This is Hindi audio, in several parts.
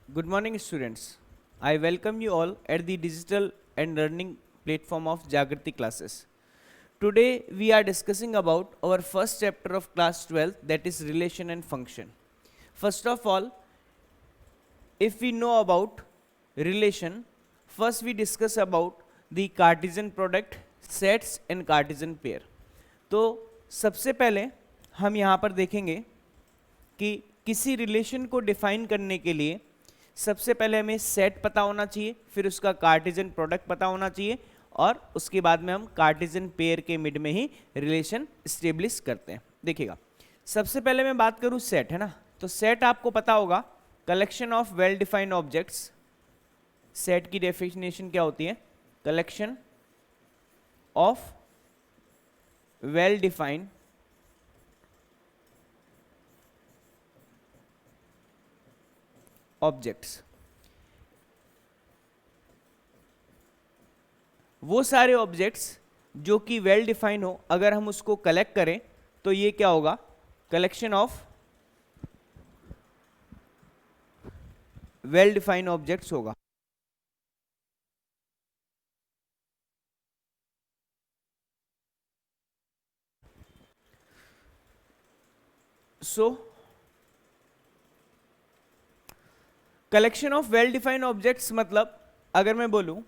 Good morning, students. I welcome you all at the digital and learning platform of Jagrati classes. Today, we are discussing about our first chapter of class 12, that is relation and function. First of all, if we know about relation, first we discuss about the Cartesian product, sets and Cartesian pair. तो सबसे पहले हम यहाँ पर देखेंगे कि किसी रिलेशन को डिफाइन करने के लिए सबसे पहले हमें सेट पता होना चाहिए, फिर उसका कार्टेशियन प्रोडक्ट पता होना चाहिए और उसके बाद में हम कार्टेशियन पेयर के मिड में ही रिलेशन स्टेब्लिश करते हैं. देखिएगा, सबसे पहले मैं बात करूं सेट, है ना. तो सेट आपको पता होगा, collection of well defined objects. Set की डेफिनेशन क्या होती है? Collection of well defined objects. वो सारे ऑब्जेक्ट्स जो कि वेल डिफाइन हो, अगर हम उसको कलेक्ट करें तो ये क्या होगा? Collection of well defined objects होगा. So collection of well defined objects मतलब अगर मैं बोलूं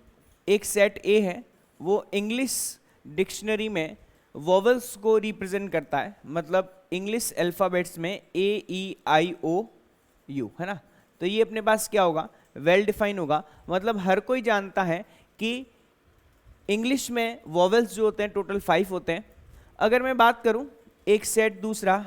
एक सेट ए है, वो इंग्लिश डिक्शनरी में वोवेल्स को रिप्रेजेंट करता है, मतलब इंग्लिश अल्फाबेट्स में ए ई आई ओ यू, है ना. तो ये अपने पास क्या होगा? वेल डिफाइन होगा. मतलब हर कोई जानता है कि इंग्लिश में वोवेल्स जो होते हैं टोटल 5 होते हैं. अगर मैं बात करूं एक सेट दूसरा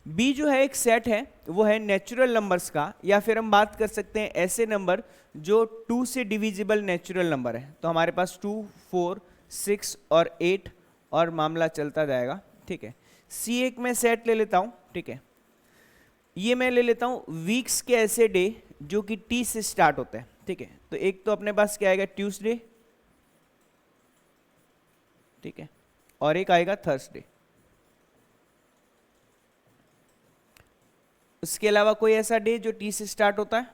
बी जो है एक सेट है, वो है नेचुरल नंबर्स का, या फिर हम बात कर सकते हैं ऐसे नंबर जो 2 से डिविजिबल नेचुरल नंबर है. तो हमारे पास 2, 4, 6 और 8 और मामला चलता जाएगा. ठीक है. सी एक मैं सेट ले लेता हूं. ठीक है. ये मैं ले लेता हूं वीक्स के ऐसे डे जो कि टी से स्टार्ट होते हैं. ठीक है. तो एक तो अपने पास क्या आएगा? ट्यूसडे. ठीक है. और एक आएगा थर्सडे. उसके अलावा कोई ऐसा डे जो टी से स्टार्ट होता है?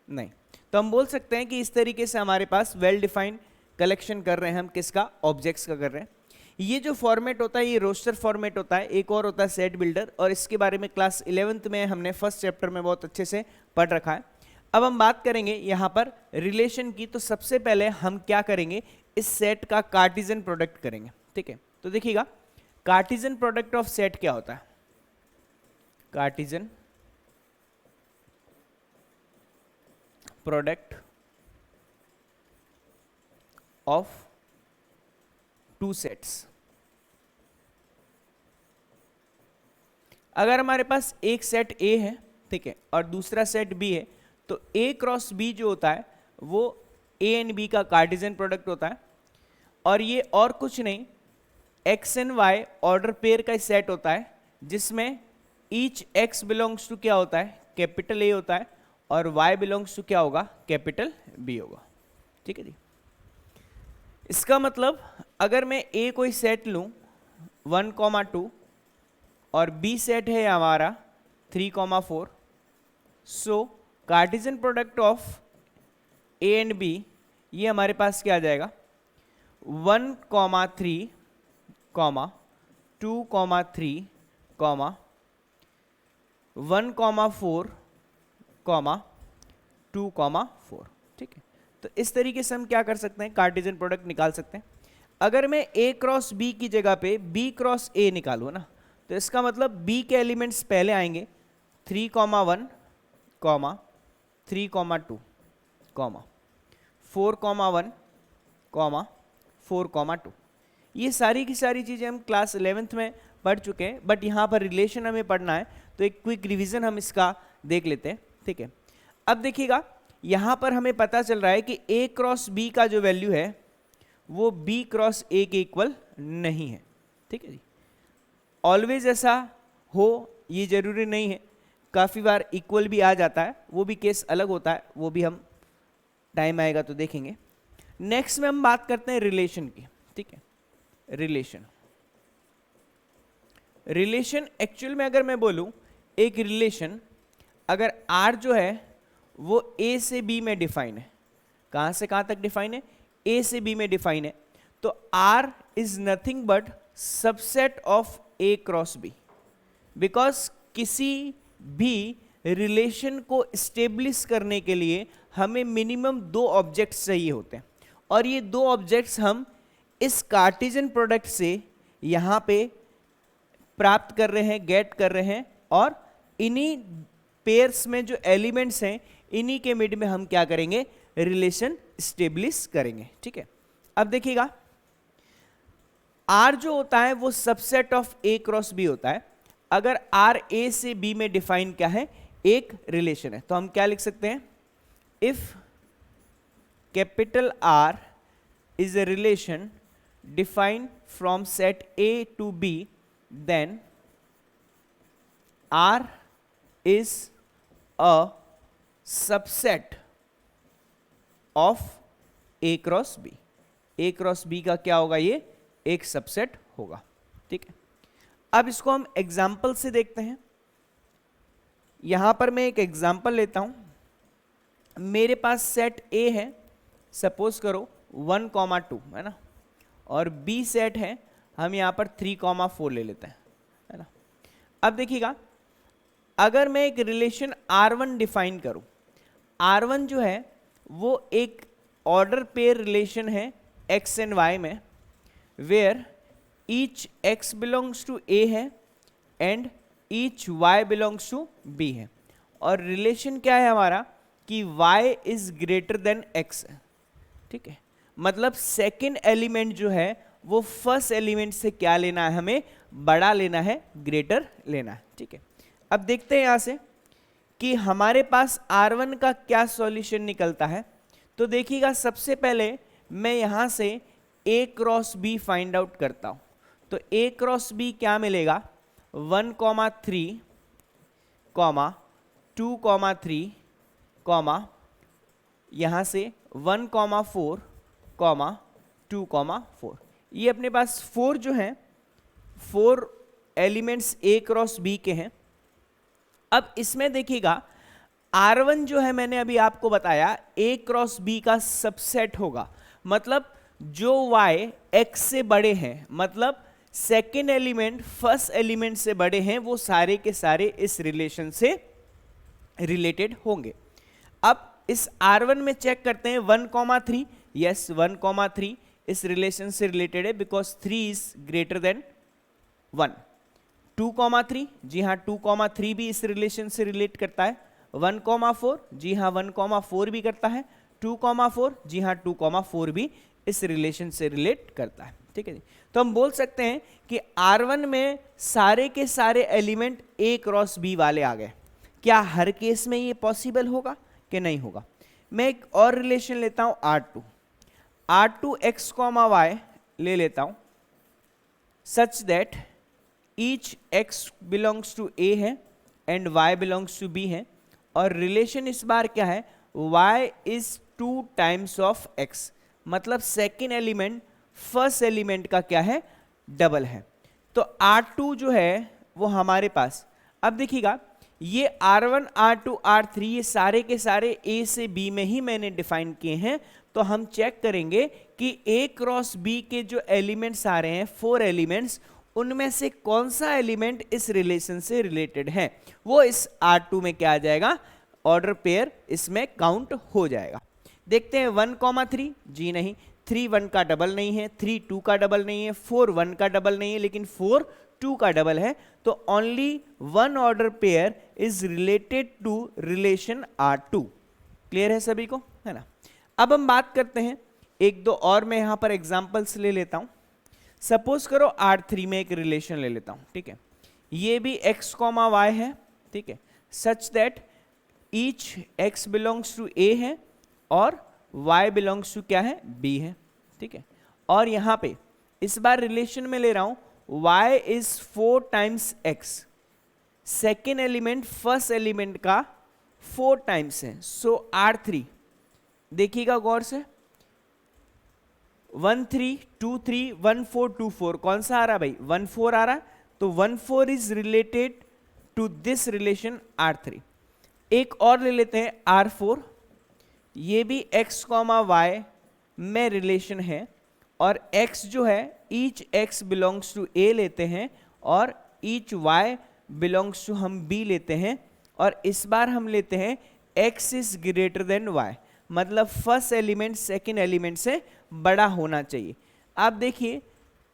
नहीं. तो हम बोल सकते हैं कि इस तरीके से हमारे पास वेल डिफाइंड कलेक्शन कर रहे हैं हम. किसका? ऑब्जेक्ट्स का कर रहे हैं. ये जो फॉर्मेट होता है ये रोस्टर फॉर्मेट होता है. एक और होता है सेट बिल्डर, और इसके बारे में क्लास 11th में हमने फर्स्ट चैप्टर में बहुत अच्छे से पढ़ रखा है. अब हम बात करेंगे यहाँ पर रिलेशन की. तो सबसे पहले हम क्या करेंगे? इस सेट का कार्टेशियन प्रोडक्ट करेंगे. ठीक है. तो देखिएगा, कार्टेशियन प्रोडक्ट ऑफ सेट क्या होता है? Cartesian product of two sets. अगर हमारे पास एक सेट ए है, ठीक है, और दूसरा सेट बी है, तो ए क्रॉस बी जो होता है वो ए एंड बी का कार्टेशियन प्रोडक्ट होता है. और ये और कुछ नहीं, X and Y order pair का सेट होता है, जिसमें ईच एक्स बिलोंग्स टू क्या होता है? कैपिटल ए होता है, और y बिलोंग्स टू क्या होगा? कैपिटल बी होगा. ठीक है जी. इसका मतलब अगर मैं a कोई सेट लूं 1,2 और b सेट है हमारा 3,4, so Cartesian product of a and b ये हमारे पास क्या आ जाएगा? 1,3, 2,3, 1,4, 2,4. ठीक है. तो इस तरीके से हम क्या कर सकते हैं? कार्टेशियन प्रोडक्ट निकाल सकते हैं. अगर मैं a क्रॉस b की जगह पे b क्रॉस a निकालूं ना, तो इसका मतलब b के एलिमेंट्स पहले आएंगे 3,1, 3,2, 4,1, 4,2. ये सारी की सारी चीजें हम क्लास 11th में पढ़ चुके हैं, बट यहाँ पर रिलेशन हमें पढ़ना है, तो एक क्विक रिवीजन हम इसका देख लेते हैं. ठीक है. अब देखिएगा, यहां पर हमें पता चल रहा है कि a क्रॉस b का जो वैल्यू है वो b क्रॉस a के इक्वल नहीं है. ठीक है जी. ऑलवेज ऐसा हो ये जरूरी नहीं है, काफी बार इक्वल भी आ जाता है, वो भी केस अलग होता है, वो भी हम टाइम आएगा तो देखेंगे. नेक्स्ट में हम बात करते हैं रिलेशन की. ठीक है. रिलेशन एक्चुअल में अगर मैं बोलूं एक रिलेशन अगर R जो है वो A से B में डिफाइन है, कहाँ से कहाँ तक डिफाइन है, A से B में डिफाइन है, तो R is nothing but subset of A cross B, because किसी भी रिलेशन को स्टेब्लिश करने के लिए हमें मिनिमम 2 ऑब्जेक्ट्स चाहिए होते हैं, और ये 2 ऑब्जेक्ट्स हम इस कार्टेशियन प्रोडक्ट से यहाँ पे प्राप्त कर रहे हैं, गेट कर रहे हैं, और इन्हीं पेयर्स में जो एलिमेंट्स हैं इन्हीं के मिड में हम क्या करेंगे, रिलेशन स्टेब्लिश करेंगे। ठीक है, अब देखिएगा R जो होता है वो subset of A cross B होता है। अगर R A से B में डिफाइन क्या है, एक रिलेशन है, तो हम क्या लिख सकते हैं, if capital R is a relation defined from set A to B, then R is a subset of A cross B। A cross B का क्या होगा, ये एक सबसेट होगा। ठीक है, अब इसको हम एग्जाम्पल से देखते हैं। यहां पर मैं एक एग्जाम्पल लेता हूं। मेरे पास सेट A है, सपोज करो 1,2 है ना, और B सेट है, हम यहां पर 3,4 ले लेते हैं, है ना। अब देखिएगा अगर मैं एक रिलेशन R1 डिफाइन करूं, R1 जो है वो एक ऑर्डर पेयर रिलेशन है X एंड Y में, where each X belongs to A है and each Y belongs to B है, और रिलेशन क्या है हमारा कि Y is greater than X है। ठीक है, मतलब सेकेंड एलिमेंट जो है वो फर्स्ट एलिमेंट से क्या लेना है, हमें बड़ा लेना है, ग्रेटर लेना है। ठीक है, अब देखते हैं यहां से कि हमारे पास R1 का क्या सॉल्यूशन निकलता है। तो देखिएगा सबसे पहले मैं यहां से A cross B find out करता हूं, तो A क्रॉस B क्या मिलेगा, 1,3, 2,3, यहां से 1,4, 2,4। ये अपने पास 4 जो हैं 4 एलिमेंट्स A क्रॉस B के हैं। अब इसमें देखिएगा R1 जो है मैंने अभी आपको बताया A क्रॉस B का सबसेट होगा, मतलब जो Y X से बड़े हैं, मतलब सेकेंड एलिमेंट फर्स्ट एलिमेंट से बड़े हैं, वो सारे के सारे इस रिलेशन से रिलेटेड होंगे। अब इस R1 में चेक करते हैं 1,3, यस 1,3 इस रिलेशन से रिलेटेड है बिकॉज 3 इज ग्रेटर देन 1। 2,3, जी हाँ 2,3 भी इस रिलेशन से रिलेट करता है। 1,4, जी हाँ 1,4 भी करता है। 2,4, जी हाँ 2,4 भी इस रिलेशन से रिलेट करता है। ठीक है जी, तो हम बोल सकते हैं कि R1 में सारे के सारे एलिमेंट A क्रॉस B वाले आ गए। क्या हर केस में ये पॉसिबल होगा कि नहीं होगा? मैं एक और रिलेशन लेता हूं R2 X, Y ले लेता हूं such that each X belongs to A है and Y belongs to B है, और रिलेशन इस बार क्या है, Y is 2 times of X, मतलब सेकेंड एलिमेंट फर्स्ट एलिमेंट का क्या है, डबल है। तो R2 जो है वो हमारे पास, अब देखिएगा ये R1, R2, R3 ये सारे के सारे A से B में ही मैंने डिफाइन किए हैं। तो हम चेक करेंगे कि A क्रॉस B के जो एलिमेंट्स आ रहे हैं 4 एलिमेंट्स, उनमें से कौन सा एलिमेंट इस रिलेशन से रिलेटेड है, वो इस R2 में क्या आ जाएगा, ऑर्डर पेयर इसमें काउंट हो जाएगा। देखते हैं 1,3, जी नहीं, 3 1 का डबल नहीं है, 3 2 का डबल नहीं है, 4 1 का डबल नहीं है, लेकिन 4 2 का डबल है। तो only 1 order pair is related to relation R2। Clear है सभी को, है ना। अब हम बात करते हैं एक दो और, मैं यहां पर एग्जांपल्स ले लेता हूं। सपोज करो R3 में एक रिलेशन ले लेता हूं, ठीक है, ये भी X, Y है, ठीक है, such that each X belongs to A है और Y बिलोंग्स टू क्या है, B है, ठीक है। और यहां पे इस बार रिलेशन में ले रहा हूं Y is 4 times X, second element first element का 4 टाइम्स है। सो R3 देखिएगा गौर से, 1 3 2 3 1 4 2 4, कौन सा आ रहा है भाई, 1 4 आ रहा है। तो 1 4 is related to this relation R3। एक और ले लेते हैं R4, ये भी x कॉमा वाई में रिलेशन है, और x जो है each x belongs to A लेते हैं और ईच y बिलोंग्स टू हम B लेते हैं, और इस बार हम लेते हैं x is greater then y, मतलब फर्स्ट एलिमेंट सेकेंड एलिमेंट से बड़ा होना चाहिए। आप देखिए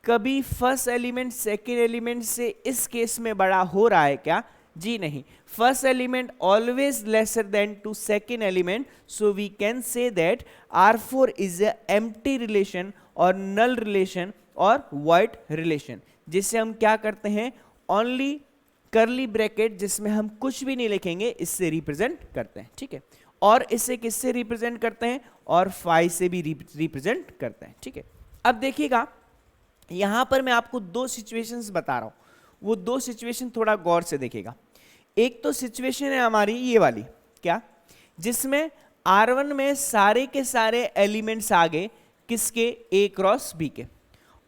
कभी फर्स्ट एलिमेंट सेकेंड एलिमेंट से इस केस में बड़ा हो रहा है क्या? जी नहीं, first element always lesser than to second element, so we can say that R4 is a empty relation और नल रिलेशन और वॉइड रिलेशन, जिसे हम क्या करते हैं ओनली करली ब्रैकेट जिसमें हम कुछ भी नहीं लिखेंगे इससे रिप्रेजेंट करते हैं, ठीक है। और इसे किससे रिप्रेजेंट करते हैं? और फाई से भी रिप्रेजेंट करते हैं, ठीक है। अब देखिएगा यहां पर मैं आपको दो सिचुएशंस बता रहा हूं, वो दो सिचुएशन थोड़ा गौर से देखिएगा। एक तो सिचुएशन है हमारी ये वाली, क्या, जिसमें R1 में सारे के सारे एलिमेंट्स आ गए किसके? A क्रॉस B के,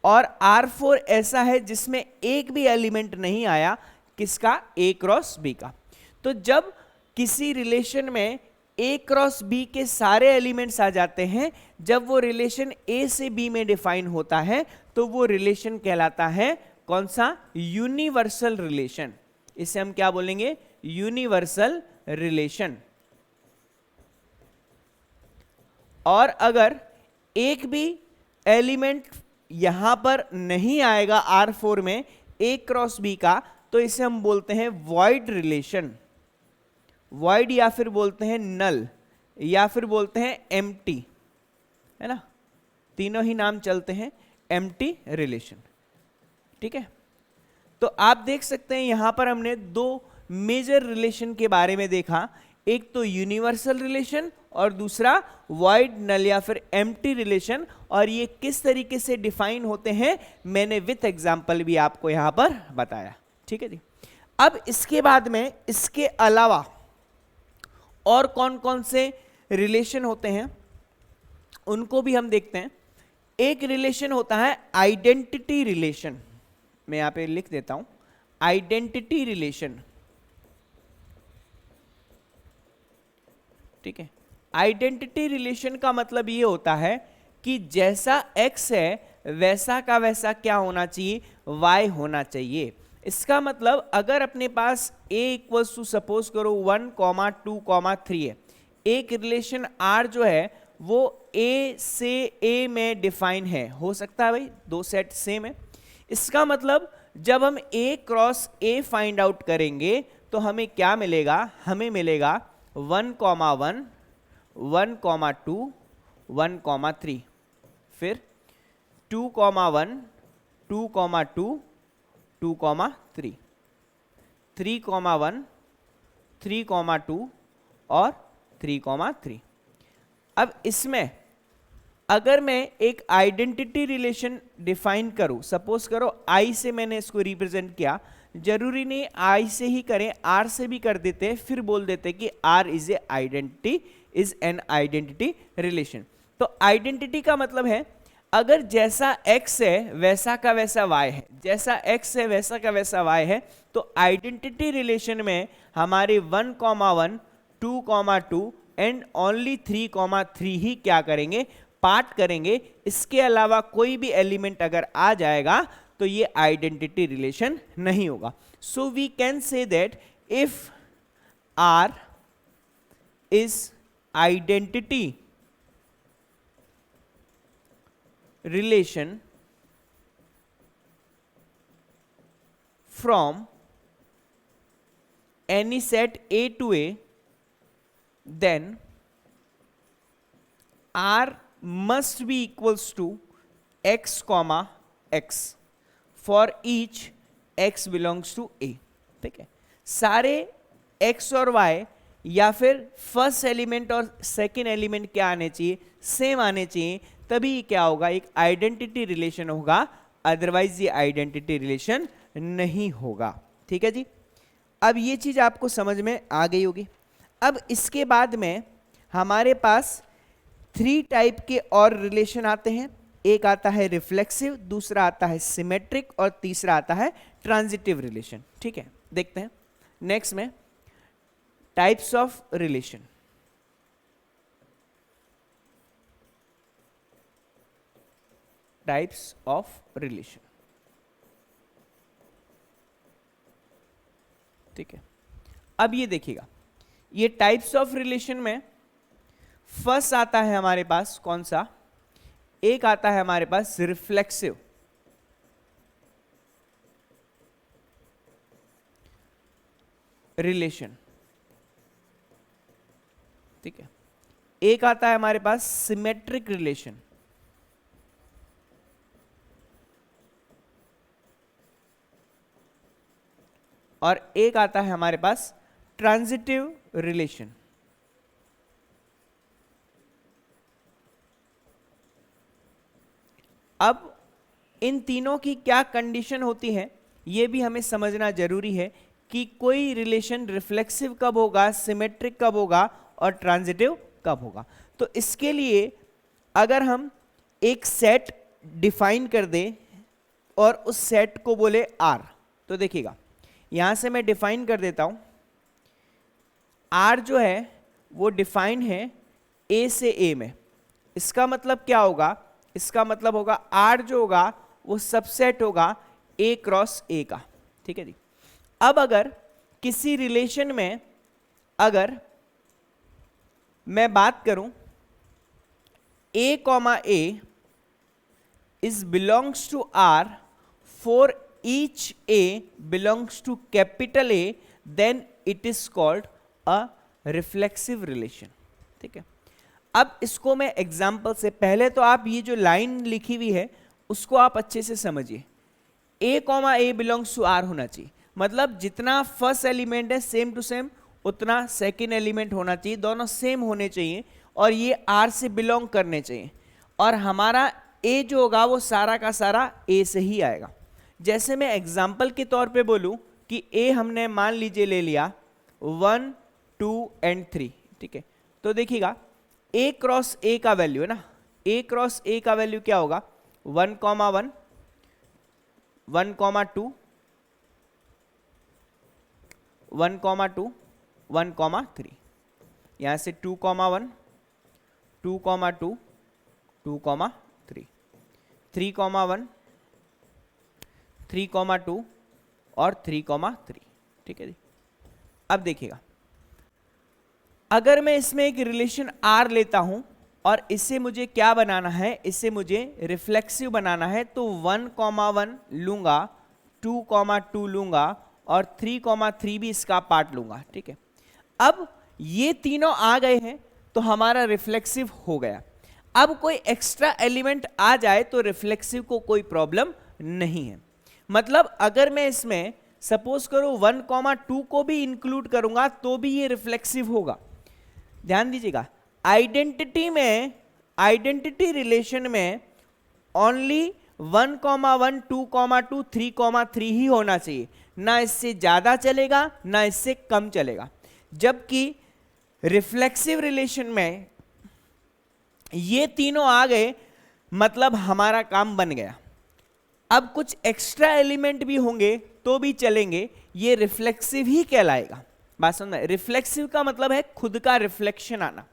और R4 ऐसा है जिसमें एक भी एलिमेंट नहीं आया, किसका? A क्रॉस B का। तो जब किसी रिलेशन में A क्रॉस B के सारे एलिमेंट्स आ जाते हैं, जब वो रिलेशन A से B में डिफाइन होता है तो वो रिलेशन कहलाता है कौन सा? Universal relation. इसे हम क्या बोलेंगे? Universal relation. और अगर एक भी एलिमेंट यहां पर नहीं आएगा R4 में A क्रॉस B का, तो इसे हम बोलते हैं वॉइड रिलेशन, वॉइड या फिर बोलते हैं नल या फिर बोलते हैं एम्प्टी, है ना, तीनों ही नाम चलते हैं, एम्प्टी रिलेशन, ठीक है। तो आप देख सकते हैं यहां पर हमने दो मेजर रिलेशन के बारे में देखा, एक तो यूनिवर्सल रिलेशन और दूसरा वॉइड नल या फिर एम्प्टी रिलेशन, और ये किस तरीके से डिफाइन होते हैं मैंने विथ एग्जांपल भी आपको यहां पर बताया, ठीक है जी। अब इसके बाद में इसके अलावा और कौन कौन से रिलेशन होते हैं उनको भी हम देखते हैं। एक रिलेशन होता है आइडेंटिटी रिलेशन, मैं यहां पे लिख देता हूं, आइडेंटिटी रिलेशन, ठीक है। आइडेंटिटी रिलेशन का मतलब ये होता है कि जैसा x है वैसा का वैसा क्या होना चाहिए? y होना चाहिए। इसका मतलब अगर अपने पास a इक्वल्स टू सपोज करो 1, 2, 3 है, एक रिलेशन R जो है वो A से A में डिफाइन है, हो सकता है भाई दो सेट सेम है। इसका मतलब जब हम A cross A find out करेंगे तो हमें क्या मिलेगा? हमें मिलेगा 1, 1, 1, 2, 1, 3, फिर 2, 1, 2, 2, 2, 3, 3, 1, 3, 2 और 3, 3। अब इसमें अगर मैं एक आइडेंटिटी रिलेशन डिफाइन करूं, सपोज करो I से मैंने इसको रिप्रेजेंट किया, जरूरी नहीं I से ही करें, R से भी कर देते, फिर बोल देते कि R is a identity, is an identity relation. तो आइडेंटिटी का मतलब है अगर जैसा x है वैसा का वैसा y है, जैसा x है वैसा का वैसा y है, तो आइडेंटिटी रिलेशन में हमारे 1, 1, 2, 2 एंड ओनली 3, 3 ही क्या करेंगे? पार्ट करेंगे। इसके अलावा कोई भी एलिमेंट अगर आ जाएगा तो ये आइडेंटिटी रिलेशन नहीं होगा। So we can say that if R is identity relation from any set A to A, then R must be equals to x comma x for each x belongs to A, ठीक है। सारे x और y या फिर फर्स्ट एलिमेंट और सेकेंड एलिमेंट क्या आने चाहिए? सेम आने चाहिए, तभी क्या होगा? एक आइडेंटिटी रिलेशन होगा, अदरवाइज ये आइडेंटिटी रिलेशन नहीं होगा, ठीक है जी। अब ये चीज आपको समझ में आ गई होगी। अब इसके बाद में हमारे पास 3 टाइप के और रिलेशन आते हैं। एक आता है रिफ्लेक्सिव, दूसरा आता है सिमेट्रिक और तीसरा आता है ट्रांजिटिव रिलेशन, ठीक है। देखते हैं नेक्स्ट में types of relation. Types of relation, ठीक है। अब ये देखिएगा, ये टाइप्स ऑफ रिलेशन में फर्स्ट आता है हमारे पास कौन सा, एक आता है हमारे पास रिफ्लेक्सिव। रिलेशन, ठीक है। एक आता है हमारे पास सिमेट्रिक रिलेशन, और एक आता है हमारे पास ट्रांजिटिव रिलेशन। अब इन तीनों की क्या कंडीशन होती है ये भी हमें समझना जरूरी है कि कोई रिलेशन रिफ्लेक्सिव कब होगा, सिमेट्रिक कब होगा और ट्रांजिटिव कब होगा। तो इसके लिए अगर हम एक सेट डिफाइन कर दें और उस सेट को बोले R, तो देखिएगा यहां से मैं डिफाइन कर देता हूं। R जो है वो डिफाइन है A से A में। इसका मतलब क्या होगा, इसका मतलब होगा R जो होगा वो सबसेट होगा A क्रॉस A का, ठीक है जी। अब अगर किसी रिलेशन में अगर मैं बात करूं A comma A is belongs to R for each A belongs to capital A, then it is called a reflexive relation, ठीक है। अब इसको मैं एग्जाम्पल से, पहले तो आप ये जो लाइन लिखी हुई है उसको आप अच्छे से समझिए। A comma A belongs to R होना चाहिए, मतलब जितना फर्स्ट एलिमेंट है सेम टू सेम उतना सेकेंड एलिमेंट होना चाहिए, दोनों सेम होने चाहिए और ये R से बिलोंग करने चाहिए। और हमारा A जो होगा वो सारा का सारा A से ही आएगा। जैसे मैं एग्जाम्पल के तौर पे बोलूं कि A हमने मान लीजिए ले लिया 1, 2 एंड 3, ठीक है। तो देखिएगा A क्रॉस A का वैल्यू है ना, A क्रॉस A का वैल्यू क्या होगा, 1, 1, 1, 2, 1, 2, 1, 3, यहां से 2, 1, 2, 2, 2, 3, 3, 1, 3, 2 और 3, 3, ठीक है जी। अब देखिएगा अगर मैं इसमें एक रिलेशन R लेता हूं और इसे मुझे क्या बनाना है, इसे मुझे रिफ्लेक्सिव बनाना है, तो 1, 1 लूंगा, 2, 2 लूंगा और 3, 3 भी इसका पार्ट लूंगा, ठीक है। अब ये तीनों आ गए हैं तो हमारा रिफ्लेक्सिव हो गया। अब कोई एक्स्ट्रा एलिमेंट आ जाए तो रिफ्लेक्सिव को कोई प्रॉब्लम नहीं है। मतलब अगर मैं इसमें सपोज करो 1, 2 को भी इंक्लूड करूंगा तो भी ये रिफ्लेक्सिव होगा। ध्यान दीजिएगा, आइडेंटिटी रिलेशन में ओनली 1, 1, 2, 2, 3, 3 ही होना चाहिए, ना इससे ज्यादा चलेगा ना इससे कम चलेगा। जबकि रिफ्लेक्सिव रिलेशन में ये तीनों आ गए मतलब हमारा काम बन गया। अब कुछ एक्स्ट्रा एलिमेंट भी होंगे तो भी चलेंगे, ये रिफ्लेक्सिव ही कहलाएगा। बात समझ में, रिफ्लेक्सिव का मतलब है खुद का रिफ्लेक्शन आना।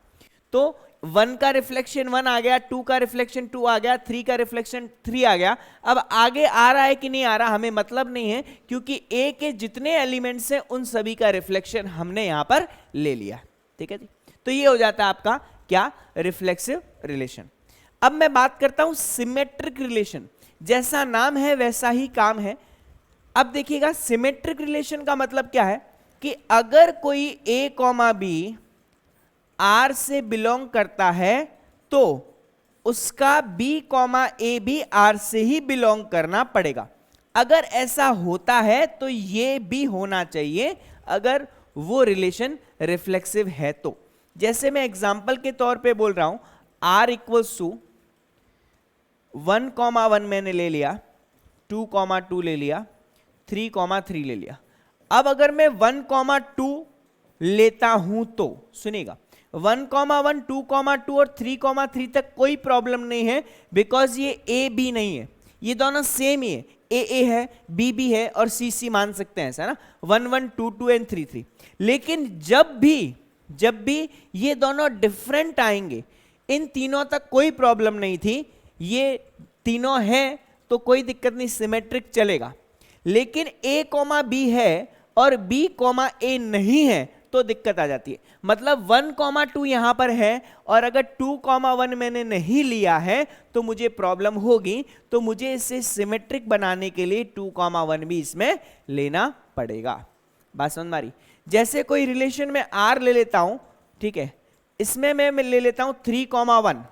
तो 1 का रिफ्लेक्शन 1 आ गया, 2 का रिफ्लेक्शन 2 आ गया, 3 का रिफ्लेक्शन 3 आ गया। अब आगे आ रहा है कि नहीं आ रहा हमें मतलब नहीं है, क्योंकि A के जितने एलिमेंट्स हैं उन सभी का रिफ्लेक्शन हमने यहां पर ले लिया, ठीक है जी। तो ये हो जाता है आपका क्या, रिफ्लेक्सिव रिलेशन। अब मैं बात करता हूं सिमेट्रिक रिलेशन। जैसा नाम है वैसा ही काम है। अब देखिएगा सिमेट्रिक रिलेशन का मतलब क्या है कि अगर कोई A, B R से बिलोंग करता है तो उसका B, A भी R से ही बिलोंग करना पड़ेगा। अगर ऐसा होता है तो ये भी होना चाहिए अगर वो रिलेशन रिफ्लेक्सिव है तो। जैसे मैं एग्जांपल के तौर पे बोल रहा हूं, R इक्वल्स टू 1, 1 मैंने ले लिया, 2, 2 ले लिया, 3, 3 ले लिया। अब अगर मैं 1, 2 लेता हूं तो सुनिएगा, 1, 2, 2 और 3, 3 तक कोई प्रॉब्लम नहीं है, बिकॉज ये A B नहीं है, ये दोनों सेम ही है, ए है, बी है और सी मान सकते हैं ऐसा ना, 1 1 2 2 एंड 3 3। लेकिन जब भी ये दोनों डिफरेंट आएंगे, इन तीनों तक कोई प्रॉब्लम नहीं थी, ये तीनों हैं तो कोई दिक्कत नहीं, सिमेट्रिक चलेगा। लेकिन a कॉमा बी है और b कॉमा ए नहीं है तो दिक्कत आ जाती है। मतलब 1 कॉमा 2 यहां पर है और अगर 2 कॉमा 1 मैंने नहीं लिया है तो मुझे प्रॉब्लम होगी। तो मुझे इसे सिमेट्रिक बनाने के लिए 2 कॉमा 1 भी इसमें लेना पड़ेगा। बात समझ में आ रही? जैसे कोई रिलेशन में r ले लेता हूं, ठीक है, इसमें मैं ले लेता हूं 3 कॉमा 1,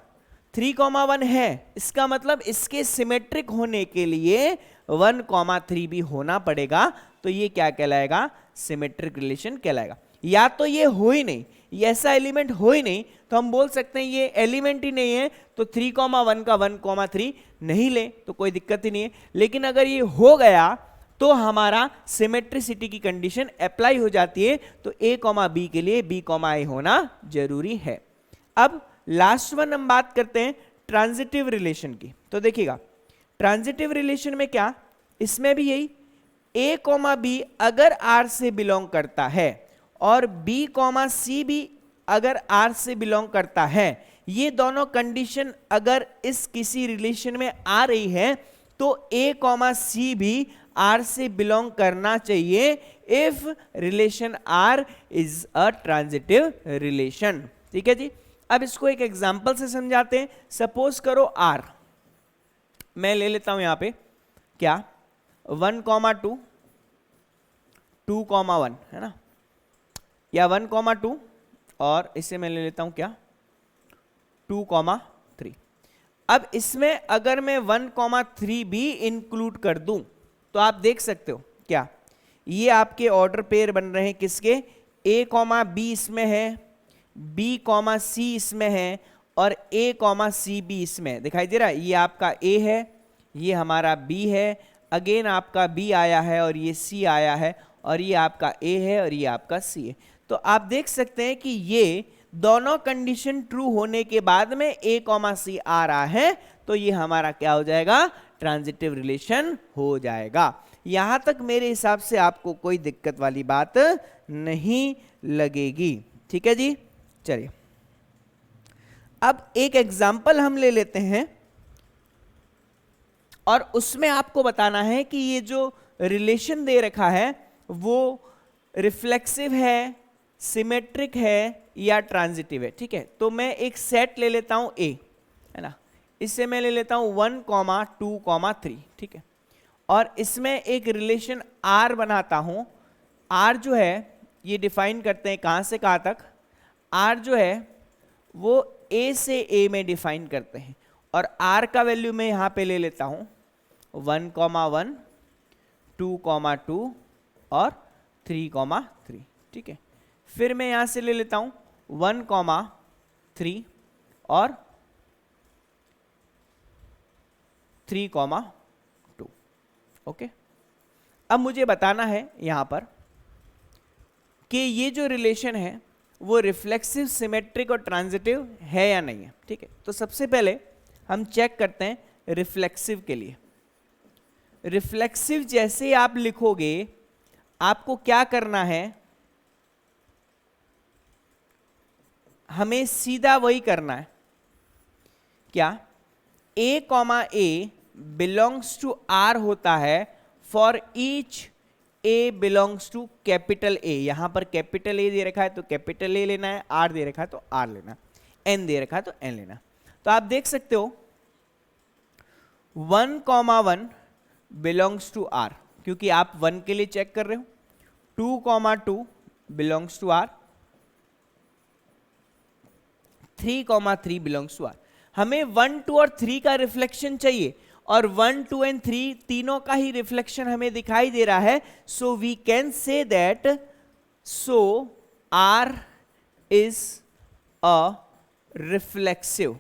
3 कॉमा 1 है, इसका मतलब इसके सिमेट्रिक होने के लिए 1 कॉमा 3 भी होना पड़ेगा। तो ये क्या कहलाएगा? सिमेट्रिक रिलेशन कहलाएगा। या तो ये हो ही नहीं, ये ऐसा एलिमेंट हो ही नहीं, तो हम बोल सकते हैं ये एलिमेंट ही नहीं है, तो 3 कॉमा 1 का 1 कॉमा 3 नहीं ले तो कोई दिक्कत ही नहीं है। लेकिन अगर ये हो गया तो हमारा सिमेट्रिसिटी की कंडीशन अप्लाई हो जाती है, तो a कॉमा बी के लिए b कॉमा ए होना जरूरी है। अब लास्ट वन हम बात करते हैं ट्रांजिटिव रिलेशन की। तो देखिएगा ट्रांजिटिव रिलेशन में क्या, इसमें भी यही a कॉमा बी अगर r से बिलोंग करता है और b कॉमा सी भी अगर r से बिलोंग करता है, ये दोनों कंडीशन अगर इस किसी रिलेशन में आ रही है तो a कॉमा सी भी r से बिलोंग करना चाहिए if relation r is a transitive relation. ठीक है जी। अब इसको एक एग्जांपल से समझाते हैं। सपोज करो r, मैं ले लेता हूं यहां पे क्या 1 कॉमा 2, 2 कॉमा 1 है ना, या 1 कॉमा 2 और इसे मैं ले लेता हूं क्या 2 कॉमा 3। अब इसमें अगर मैं 1 कॉमा 3 भी इंक्लूड कर दूं तो आप देख सकते हो क्या, ये आपके ऑर्डर पेयर बन रहे हैं किसके, a कॉमा बी इसमें है, b कॉमा सी इसमें है और a कॉमा सी भी इसमें दिखाई दे रहा है। ये आपका a है, ये हमारा b है, अगेन आपका b आया है और ये c आया है और ये आपका a है और ये आपका c है। तो आप देख सकते हैं कि ये दोनों कंडीशन ट्रू होने के बाद में a कॉमा सी आ रहा है, तो ये हमारा क्या हो जाएगा, ट्रांजिटिव रिलेशन हो जाएगा। यहां तक मेरे हिसाब से आपको कोई दिक्कत वाली बात नहीं लगेगी। ठीक है जी। चलिए अब एक एग्जाम्पल हम ले लेते हैं और उसमें आपको बताना है कि ये जो रिलेशन दे रखा है वो रिफ्लेक्सिव है, सिमेट्रिक है या ट्रांजिटिव है। ठीक है, तो मैं एक सेट ले लेता हूं a, है ना, इससे मैं ले लेता हूं 1 कॉमा 2 कॉमा 3। ठीक है, और इसमें एक रिलेशन r बनाता हूं। r जो है ये डिफाइन करते हैं कहां से कहां तक, r जो है वो a से a में डिफाइन करते हैं और r का वैल्यू मैं यहां पे ले लेता हूं 1 कॉमा 1, 2 कॉमा 2 और 3 कॉमा 3। ठीक है, फिर मैं यहां से ले लेता हूं 1 कॉमा 3 और 3 कॉमा 2। ओके, अब मुझे बताना है यहां पर कि ये जो रिलेशन है वो रिफ्लेक्सिव, सिमेट्रिक और ट्रांजिटिव है या नहीं है। ठीक है, तो सबसे पहले हम चेक करते हैं रिफ्लेक्सिव के लिए। रिफ्लेक्सिव जैसे आप लिखोगे आपको क्या करना है, हमें सीधा वही करना है क्या, a comma A belongs to r होता है for each a belongs to capital A। यहां पर कैपिटल A दे रखा है तो कैपिटल A लेना है, R दे रखा है तो R लेना, N दे रखा है तो N लेना। तो आप देख सकते हो 1 कॉमा 1 बिलोंग्स टू R, क्योंकि आप 1 के लिए चेक कर रहे हो, 2 comma 2 belongs to R, 3 comma 3 belongs to R। हमें 1 2 और 3 का रिफ्लेक्शन चाहिए और 1 2 एंड 3 तीनों का ही रिफ्लेक्शन हमें दिखाई दे रहा है। So we can say that so R is a reflexive,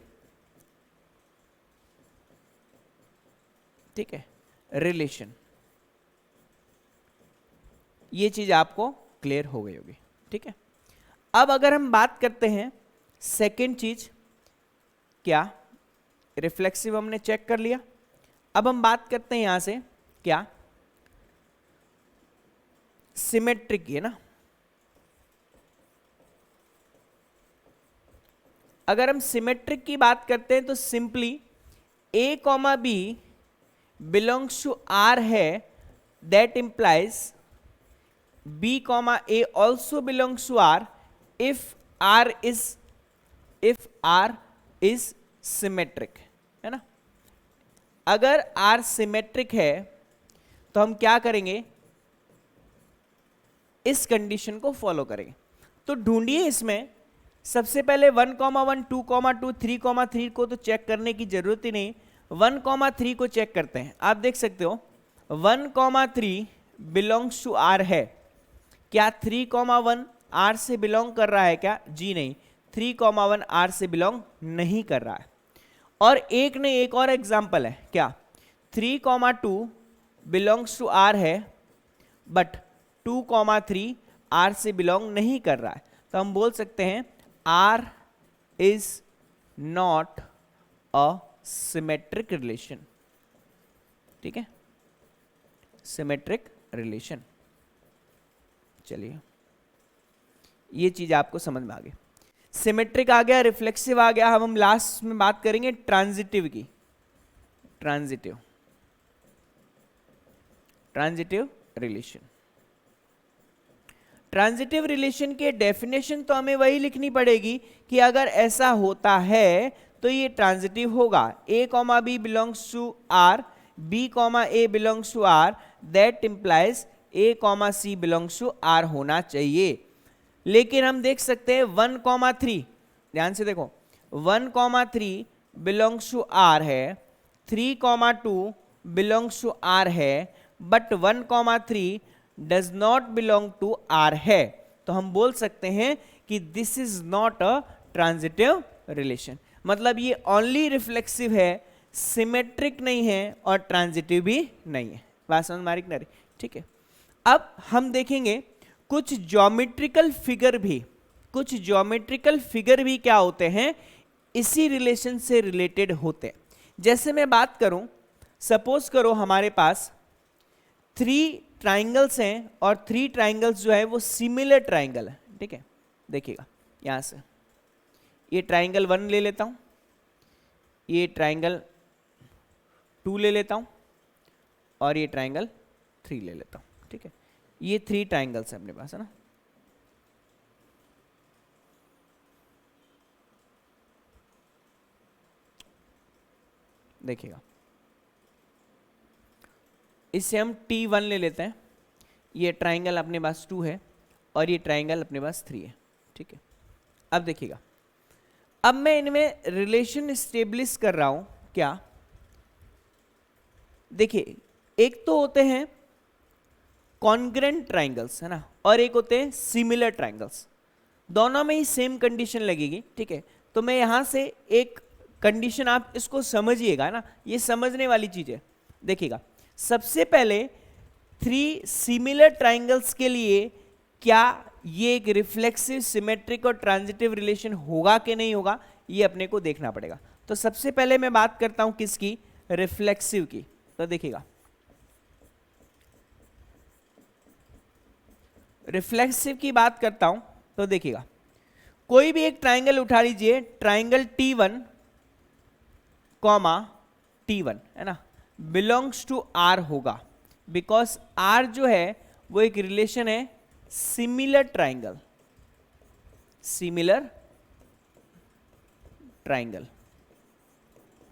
ठीक है, रिलेशन। ये चीज आपको क्लियर हो गई होगी। ठीक है, अब अगर हम बात करते हैं सेकेंड चीज, क्या रिफ्लेक्सिव हमने चेक कर लिया, अब हम बात करते हैं यहां से क्या, सिमेट्रिक है ना। अगर हम सिमेट्रिक की बात करते हैं तो simply a comma B belongs to R है, that implies b comma a also belongs to R if R is symmetric, है ना। अगर R सिमेट्रिक है तो हम क्या करेंगे, इस कंडीशन को फॉलो करेंगे। तो ढूंढिए इसमें सबसे पहले 1,1, 2,2, 3,3 को तो चेक करने की जरूरत ही नहीं, 1,3 को चेक करते हैं। आप देख सकते हो 1,3 बिलोंग्स टू R है। क्या 3,1 R से बिलोंग कर रहा है क्या? जी नहीं, 3,1 R से बिलोंग नहीं कर रहा है। और एक और एग्जाम्पल है क्या, 3,2 बिलोंग्स टू R है बट 2,3 R से बिलोंग नहीं कर रहा है। तो हम बोल सकते हैं R is not a symmetric relation, ठीक है, सिमेट्रिक रिलेशन। चलिए ये चीज आपको समझ में आ गई। सिमेट्रिक आ गया, रिफ्लेक्सिव आ गया। हम लास्ट में बात करेंगे ट्रांजिटिव की। Transitive relation. ट्रांजिटिव रिलेशन के डेफिनेशन तो हमें वही लिखनी पड़ेगी कि अगर ऐसा होता है तो ये ट्रांजिटिव होगा। a comma b belongs to R, b comma a belongs to R, that implies a comma c belongs to R होना चाहिए। लेकिन हम देख सकते हैं 1,3, ध्यान से देखो 1,3 बिलोंग्स टू R है, 3,2 बिलोंग्स टू R है, but 1,3 does not belong to R है। तो हम बोल सकते हैं कि this is not a transitive relation. मतलब ये ओनली रिफ्लेक्सिव है, सिमेट्रिक नहीं है और ट्रांजिटिव भी नहीं है। बात समझ में आ रही? ठीक है। अब हम देखेंगे कुछ ज्योमेट्रिकल फिगर भी क्या होते हैं, इसी रिलेशन से रिलेटेड होते हैं। जैसे मैं बात करूं, सपोज करो हमारे पास 3 ट्राइंगल्स हैं और 3 ट्राइंगल्स जो है वो सिमिलर ट्राइंगल है, ठीक है। देखिएगा यहां से ये ट्राइंगल 1 ले लेता हूं, ये ट्राइंगल 2 ले लेता हूं और ये ट्राइंगल 3 ले लेता हूं, ठीक है। ये 3 ट्राइंगल्स है अपने पास, है ना। देखिएगा इससे हम T1 ले लेते हैं। ये ट्राइंगल अपने पास 2 है और ये ट्राइंगल अपने पास 3 है, ठीक है। अब देखिएगा, अब मैं इनमें रिलेशन स्टेब्लिश कर रहा हूं क्या। देखिए एक तो होते हैं कॉन्ग्रेंट ट्राइंगल्स, है ना, और एक होते हैं सिमिलर ट्राइंगल्स। दोनों में ही सेम कंडीशन लगेगी, ठीक है। तो मैं यहां से एक कंडीशन, आप इसको समझिएगा ना, ये समझने वाली चीज है। देखिएगा सबसे पहले 3 सिमिलर ट्राइंगल्स के लिए क्या ये एक रिफ्लेक्सिव, सिमेट्रिक और ट्रांजिटिव रिलेशन होगा कि नहीं होगा, ये अपने को देखना पड़ेगा। तो सबसे पहले मैं बात करता हूं किसकी, रिफ्लेक्सिव की। तो देखिएगा रिफ्लेक्सिव की बात करता हूं तो देखिएगा कोई भी एक ट्राइंगल उठा लीजिए, ट्राइंगल T1 कॉमा T1, है ना, बिलोंग्स टू R होगा, बिकॉज R जो है वो एक रिलेशन है सिमिलर ट्राइंगल,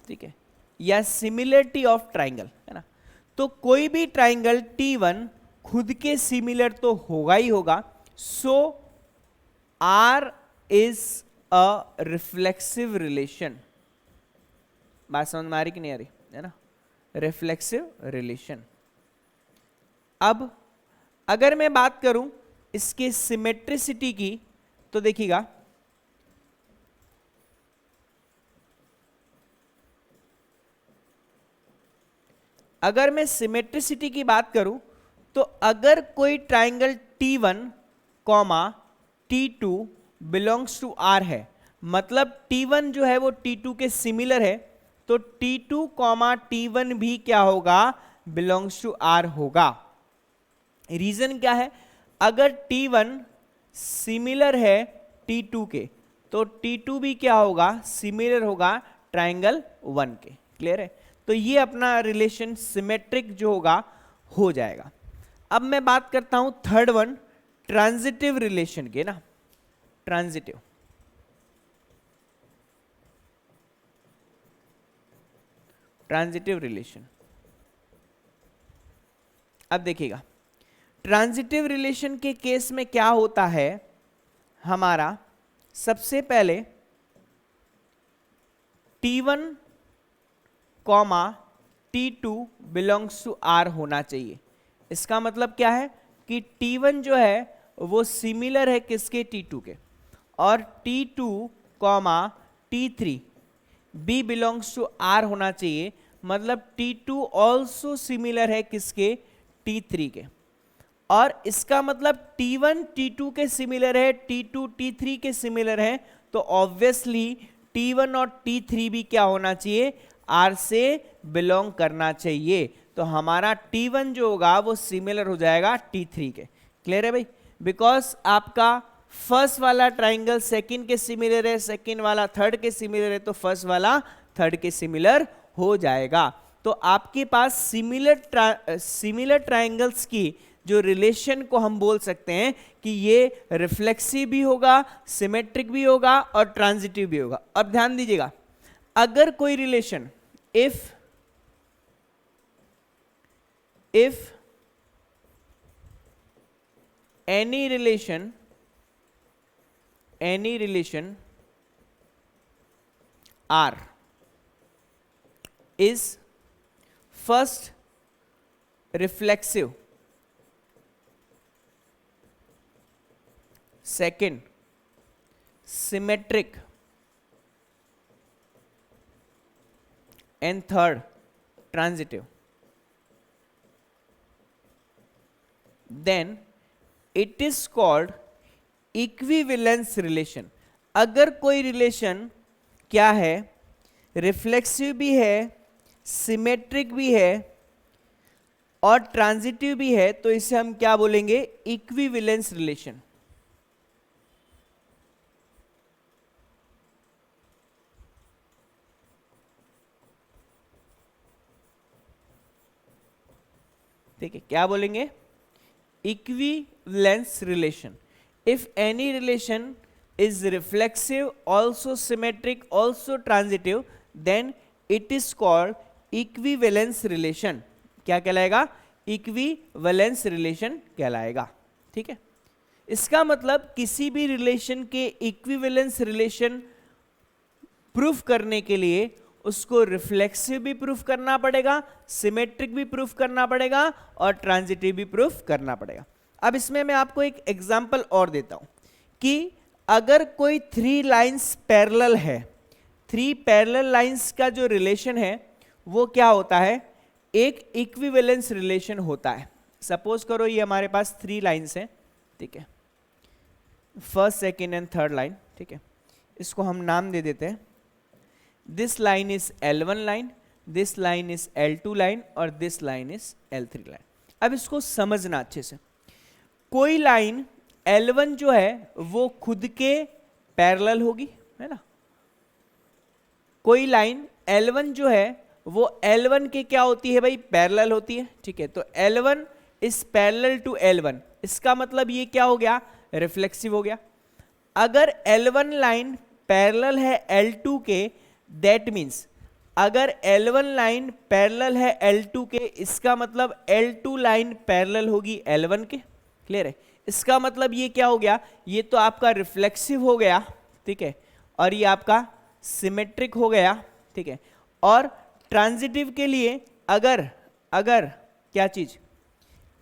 ठीक है, या सिमिलरिटी ऑफ ट्राइंगल, है ना। तो कोई भी ट्राइंगल T1 खुद के सिमिलर तो होगा ही होगा। सो R is a reflexive relation. बात समझ में आ रही कि नहीं आ रही, है ना, रिफ्लेक्सिव रिलेशन। अब अगर मैं बात करूं इसके सिमेट्रिसिटी की तो देखिएगा अगर मैं सिमेट्रिसिटी की बात करूं तो अगर कोई triangle T1 comma T2 belongs to R है, मतलब T1 जो है वो T2 के सिमिलर है, तो T2 कॉमा T1 भी क्या होगा, बिलोंग्स टू R होगा। रीजन क्या है, अगर T1 सिमिलर है T2 के तो T2 भी क्या होगा, सिमिलर होगा ट्राइंगल 1 के। क्लियर है, तो ये अपना रिलेशन सिमेट्रिक जो होगा हो जाएगा। अब मैं बात करता हूं थर्ड वन, ट्रांजिटिव रिलेशन के ना, ट्रांजिटिव। ट्रांजिटिव रिलेशन, अब देखिएगा ट्रांजिटिव रिलेशन के केस में क्या होता है, हमारा सबसे पहले T1 comma T2 belongs to R होना चाहिए। इसका मतलब क्या है कि T1 जो है वो सिमिलर है किसके, T2 के, और T2 कॉमा T3 भी बिलोंग्स टू R होना चाहिए, मतलब T2 ऑल्सो सिमिलर है किसके, T3 के। और इसका मतलब T1 T2 के सिमिलर है, T2 T3 के सिमिलर है, तो ऑब्वियसली T1 और T3 भी क्या होना चाहिए, R से बिलोंग करना चाहिए। तो हमारा T1 जो होगा वो सिमिलर हो जाएगा T3 के। क्लियर है भाई, बिकॉज आपका फर्स्ट वाला ट्राइंगल सेकंड के सिमिलर है, सेकंड वाला थर्ड के सिमिलर है, तो फर्स्ट वाला थर्ड के सिमिलर हो जाएगा। तो आपके पास सिमिलर ट्राइंगल्स की जो रिलेशन को हम बोल सकते हैं कि ये रिफ्लेक्सिव भी होगा, सिमेट्रिक भी होगा और ट्रांजिटिव भी होगा। अब ध्यान दीजिएगा, अगर कोई relation if any relation R is first reflexive, second symmetric, and third transitive, then it is called equivalence relation. अगर कोई रिलेशन क्या है, रिफ्लेक्सिव भी है, सिमेट्रिक भी है और ट्रांजिटिव भी है, तो इसे हम क्या बोलेंगे, इक्विवेलेंस रिलेशन। ठीक है, क्या बोलेंगे, equivalence relation. If any relation is reflexive, also symmetric, also transitive, then it is called equivalence relation। क्या कहलाएगा, इक्विवेलेंस रिलेशन कहलाएगा। ठीक है, इसका मतलब किसी भी रिलेशन के इक्विवेलेंस रिलेशन प्रूफ करने के लिए उसको रिफ्लेक्सिव भी प्रूफ करना पड़ेगा, सिमेट्रिक भी प्रूफ करना पड़ेगा और ट्रांजिटिव भी प्रूफ करना पड़ेगा। अब इसमें मैं आपको एक एग्जांपल और देता हूं कि अगर कोई 3 लाइंस पैरेलल है, 3 पैरेलल लाइंस का जो रिलेशन है वो क्या होता है, एक इक्विवेलेंस रिलेशन होता है। सपोज करो ये हमारे पास 3 लाइंस हैं, ठीक है, first second and third line. ठीक है, इसको हम नाम दे देते हैं, this line is L1 line, this line is L2 line और this line is L3 line. अब इसको समझना अच्छे से, कोई लाइन L1 जो है वो खुद के पैरेलल होगी, है ना, कोई लाइन L1 जो है वो L1 के क्या होती है भाई, पैरेलल होती है। ठीक है, तो L1 is parallel to L1, इसका मतलब ये क्या हो गया, रिफ्लेक्सिव हो गया। अगर L1 लाइन पैरेलल है L2 के, दैट मीन्स अगर L1 लाइन पैरेलल है L2 के, इसका मतलब L2 लाइन पैरेलल होगी L1 के। क्लियर है, इसका मतलब ये क्या हो गया, ये तो आपका रिफ्लेक्सिव हो गया, ठीक है, और ये आपका सिमेट्रिक हो गया। ठीक है, और ट्रांजिटिव के लिए अगर क्या चीज,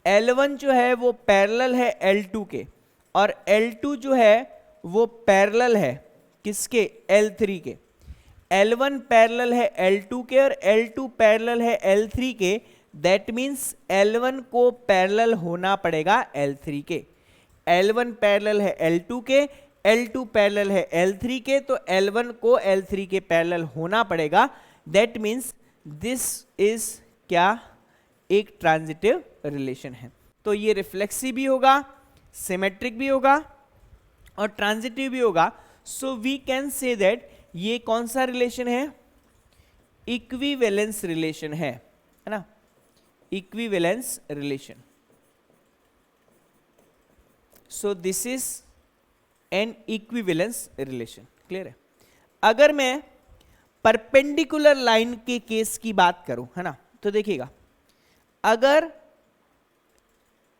L1 जो है वो पैरेलल है L2 के और L2 जो है वो पैरेलल है किसके, L3 के। L1 पैरेलल है L2 के और L2 पैरेलल है L3 के, दैट मीन्स L1 को पैरेलल होना पड़ेगा L3 के। L1 पैरेलल है L2 के, L2 पैरेलल है L3 के, तो L1 को L3 के पैरेलल होना पड़ेगा। दैट मीन्स दिस इज क्या, एक ट्रांजिटिव रिलेशन है। तो ये रिफ्लेक्सिव भी होगा, सिमेट्रिक भी होगा और ट्रांजिटिव भी होगा। So we can say that ये कौन सा रिलेशन है, इक्विवेलेंस रिलेशन है ना, equivalence relation. So this is an equivalence relation. Clear है। अगर मैं परपेंडिकुलर लाइन के केस की बात करूं, है ना, तो देखिएगा, अगर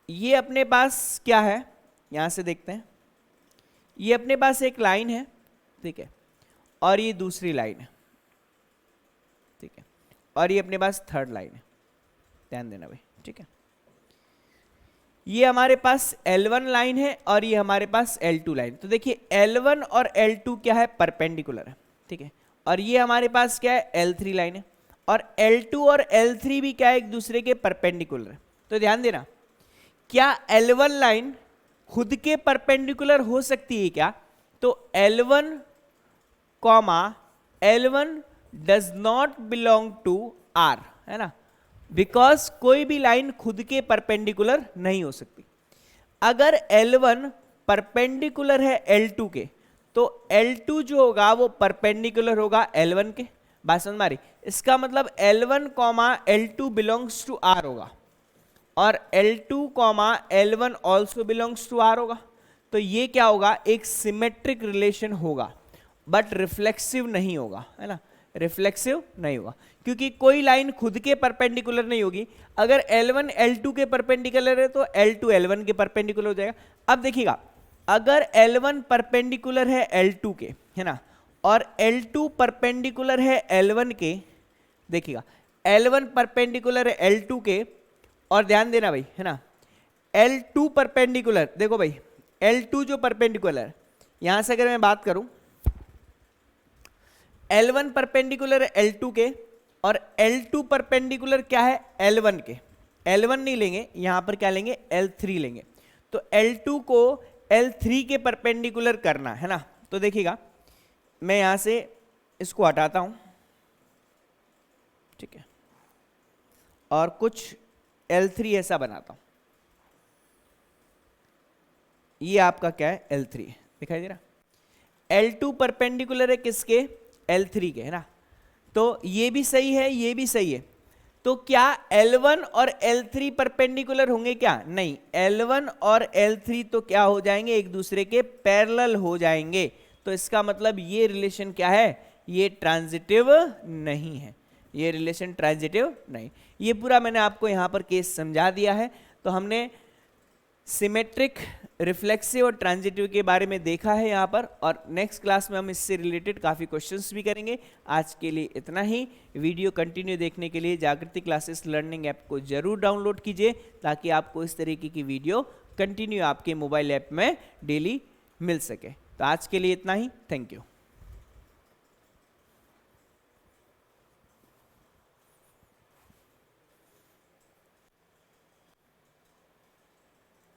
ये अपने पास क्या है, यहां से देखते हैं, ये अपने पास एक लाइन है, ठीक है, और ये दूसरी लाइन है, ठीक है, और ये अपने पास थर्ड लाइन है, ध्यान देना भाई, ठीक है। ये हमारे पास L1 लाइन है और ये हमारे पास L2 लाइन। तो देखिए L1 और L2 क्या है, परपेंडिकुलर है, ठीक है, और ये हमारे पास क्या है, L3 लाइन है, और L2 और L3 भी क्या है, एक दूसरे के परपेंडिकुलर है। तो ध्यान देना, क्या L1 लाइन खुद के परपेंडिकुलर हो सकती है क्या, तो L1 L1 does not belong to R, है ना, बिकॉज कोई भी लाइन खुद के परपेंडिकुलर नहीं हो सकती। अगर L1 परपेंडिकुलर है L2 के, तो L2 जो होगा वो परपेंडिकुलर होगा L1 के। बात समझ में आ रही? इसका मतलब L1 L2 belongs to R होगा, और L2 L1 also belongs to R होगा। तो ये क्या होगा, एक सिमेट्रिक रिलेशन होगा, बट रिफ्लेक्सिव नहीं होगा, है ना, रिफ्लेक्सिव नहीं होगा, क्योंकि कोई लाइन खुद के परपेंडिकुलर नहीं होगी। अगर L1 L2 के परपेंडिकुलर है तो L2 L1 के परपेंडिकुलर हो जाएगा। अब देखिएगा, अगर L1 परपेंडिकुलर है L2 के, है ना, और L2 परपेंडिकुलर है L1 के, देखिएगा L1 परपेंडिकुलर है L2 के, और ध्यान देना भाई, है ना, L2 परपेंडिकुलर, देखो भाई L2 जो परपेंडिकुलर, यहां से अगर मैं बात करूं, L1 परपेंडिकुलर है L2 के, और L2 परपेंडिकुलर क्या है, L1 के। L1 नहीं लेंगे, यहां पर क्या लेंगे, L3 लेंगे। तो L2 को L3 के परपेंडिकुलर करना है ना। तो देखिएगा, मैं यहां से इसको हटाता हूं, ठीक है, और कुछ L3 ऐसा बनाता हूं। ये आपका क्या है, L3 दिखाई दे रहा। L2 परपेंडिकुलर है किसके, L3 के, है ना। तो ये भी सही है, ये भी सही है। तो क्या L1 और L3 परपेंडिकुलर होंगे क्या, नहीं, L1 और L3 तो क्या हो जाएंगे, एक दूसरे के पैरेलल हो जाएंगे। तो इसका मतलब ये रिलेशन क्या है, ये ट्रांजिटिव नहीं है, ये रिलेशन ट्रांजिटिव नहीं। ये पूरा मैंने आपको यहां पर केस समझा दिया है। तो हमने सिमेट्रिक, रिफ्लेक्सिव और ट्रांजिटिव के बारे में देखा है यहाँ पर, और नेक्स्ट क्लास में हम इससे रिलेटेड काफ़ी क्वेश्चंस भी करेंगे। आज के लिए इतना ही। वीडियो कंटिन्यू देखने के लिए जागृति क्लासेस लर्निंग ऐप को जरूर डाउनलोड कीजिए, ताकि आपको इस तरीके की वीडियो कंटिन्यू आपके मोबाइल ऐप में डेली मिल सके। तो आज के लिए इतना ही, थैंक यू।